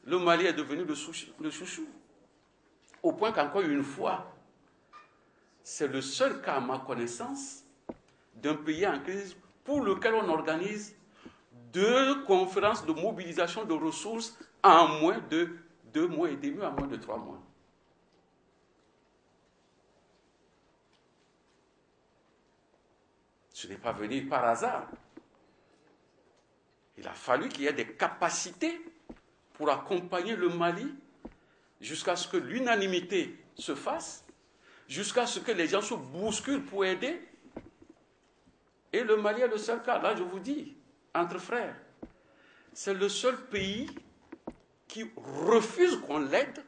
le Mali est devenu le chouchou. Au point qu'encore une fois, c'est le seul cas, à ma connaissance, d'un pays en crise pour lequel on organise 2 conférences de mobilisation de ressources en moins de 2 mois et demi, en moins de 3 mois. Ce n'est pas venu par hasard. Il a fallu qu'il y ait des capacités pour accompagner le Mali jusqu'à ce que l'unanimité se fasse, jusqu'à ce que les gens se bousculent pour aider. Et le Mali est le seul cas, là je vous dis, entre frères. C'est le seul pays qui refuse qu'on l'aide,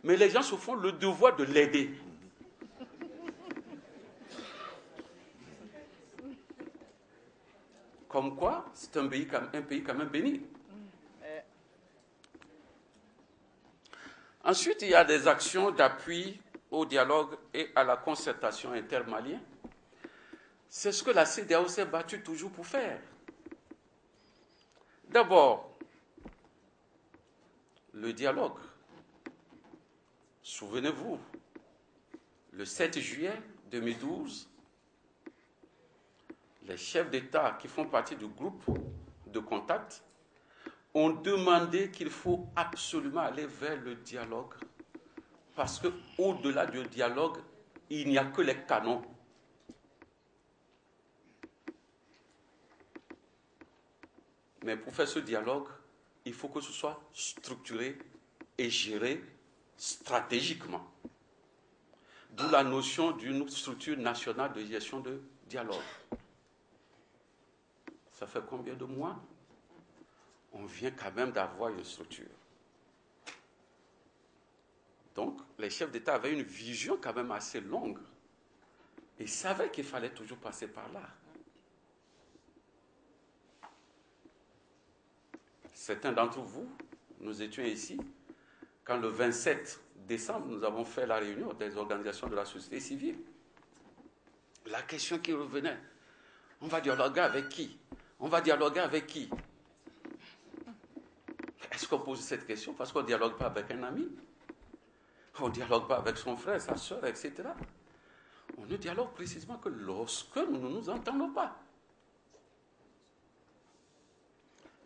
mais les gens se font le devoir de l'aider. Comme quoi, c'est un pays quand même béni. Ensuite, il y a des actions d'appui au dialogue et à la concertation intermalienne. C'est ce que la CEDEAO s'est battue toujours pour faire. D'abord, le dialogue. Souvenez-vous, le 7 juillet 2012, les chefs d'État qui font partie du groupe de contact ont demandé qu'il faut absolument aller vers le dialogue parce qu'au-delà du dialogue, il n'y a que les canons. Mais pour faire ce dialogue, il faut que ce soit structuré et géré stratégiquement. D'où la notion d'une structure nationale de gestion de dialogue. Ça fait combien de mois? On vient quand même d'avoir une structure. Donc, les chefs d'État avaient une vision quand même assez longue. Ils savaient qu'il fallait toujours passer par là. Certains d'entre vous, nous étions ici, quand le 27 décembre, nous avons fait la réunion des organisations de la société civile. La question qui revenait, on va dialoguer avec qui? On va dialoguer avec qui? Est-ce qu'on pose cette question parce qu'on ne dialogue pas avec un ami? On ne dialogue pas avec son frère, sa soeur, etc. On ne dialogue précisément que lorsque nous ne nous entendons pas.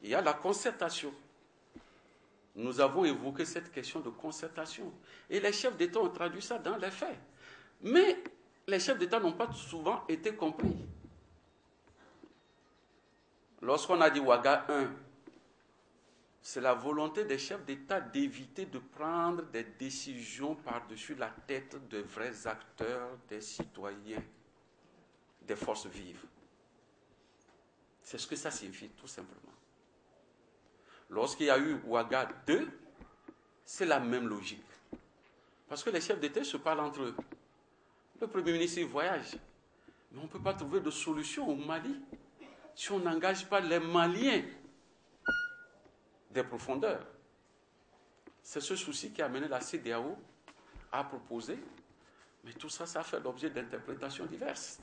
Il y a la concertation. Nous avons évoqué cette question de concertation. Et les chefs d'État ont traduit ça dans les faits. Mais les chefs d'État n'ont pas souvent été compris. Lorsqu'on a dit Ouaga 1, c'est la volonté des chefs d'État d'éviter de prendre des décisions par-dessus la tête de vrais acteurs, des citoyens, des forces vives. C'est ce que ça signifie, tout simplement. Lorsqu'il y a eu Ouaga 2, c'est la même logique. Parce que les chefs d'État se parlent entre eux. Le Premier ministre voyage. Mais on ne peut pas trouver de solution au Mali si on n'engage pas les Maliens des profondeurs. C'est ce souci qui a amené la CEDEAO à proposer, mais tout ça, ça fait l'objet d'interprétations diverses.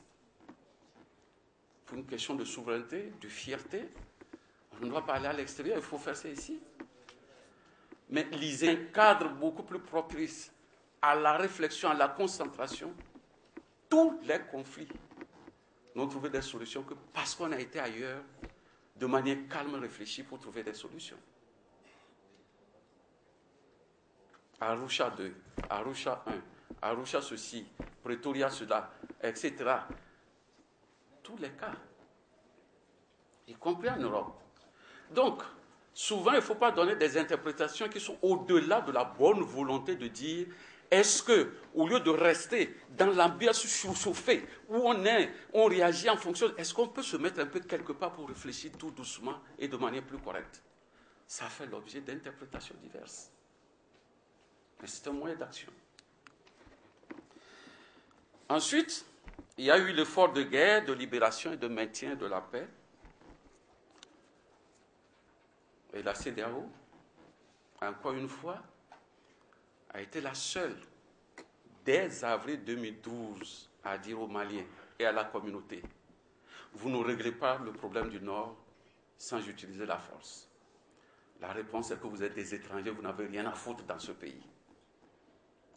Pour une question de souveraineté, de fierté, on ne doit pas aller à l'extérieur, il faut faire ça ici. Mais lisez un cadre beaucoup plus propice à la réflexion, à la concentration. Tous les conflits n'ont trouvé des solutions que parce qu'on a été ailleurs, de manière calme, réfléchie pour trouver des solutions. Arusha 2, Arusha 1, Arusha ceci, Pretoria cela, etc. Tous les cas, y compris en Europe. Donc, souvent, il ne faut pas donner des interprétations qui sont au-delà de la bonne volonté de dire est-ce que, au lieu de rester dans l'ambiance surchauffée, où on réagit en fonction, est-ce qu'on peut se mettre un peu quelque part pour réfléchir tout doucement et de manière plus correcte? Ça fait l'objet d'interprétations diverses. Mais c'est un moyen d'action. Ensuite, il y a eu l'effort de guerre, de libération et de maintien de la paix. Et la CEDEAO, encore une fois, a été la seule, dès avril 2012, à dire aux Maliens et à la communauté, vous ne réglez pas le problème du Nord sans utiliser la force. La réponse est que vous êtes des étrangers, vous n'avez rien à foutre dans ce pays.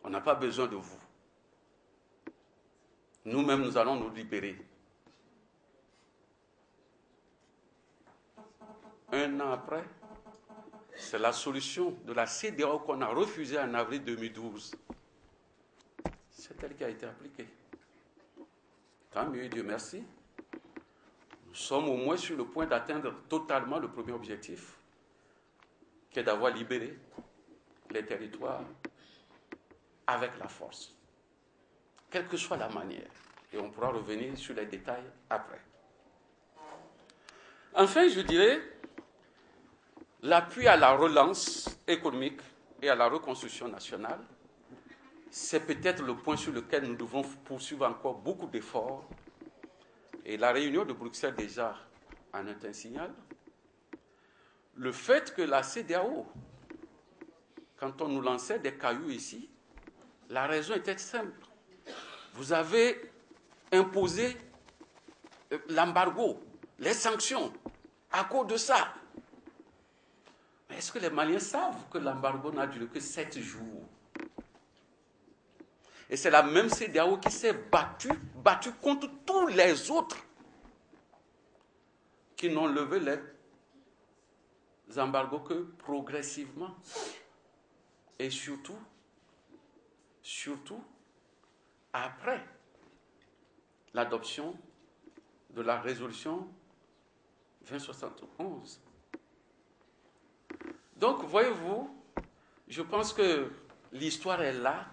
On n'a pas besoin de vous. Nous-mêmes, nous allons nous libérer. Un an après, c'est la solution de la CEDEAO qu'on a refusée en avril 2012. C'est elle qui a été appliquée. Tant mieux, Dieu merci. Nous sommes au moins sur le point d'atteindre totalement le premier objectif, qui est d'avoir libéré les territoires avec la force, quelle que soit la manière. Et on pourra revenir sur les détails après. Enfin, je dirais, l'appui à la relance économique et à la reconstruction nationale, c'est peut-être le point sur lequel nous devons poursuivre encore beaucoup d'efforts. Et la réunion de Bruxelles déjà en est un signal. Le fait que la CEDEAO, quand on nous lançait des cailloux ici, la raison était simple. Vous avez imposé l'embargo, les sanctions, à cause de ça. Mais est-ce que les Maliens savent que l'embargo n'a duré que 7 jours? Et c'est la même CEDEAO qui s'est battue contre tous les autres qui n'ont levé les embargos que progressivement. Et surtout, après l'adoption de la résolution 2071. Donc, voyez-vous, je pense que l'histoire est là.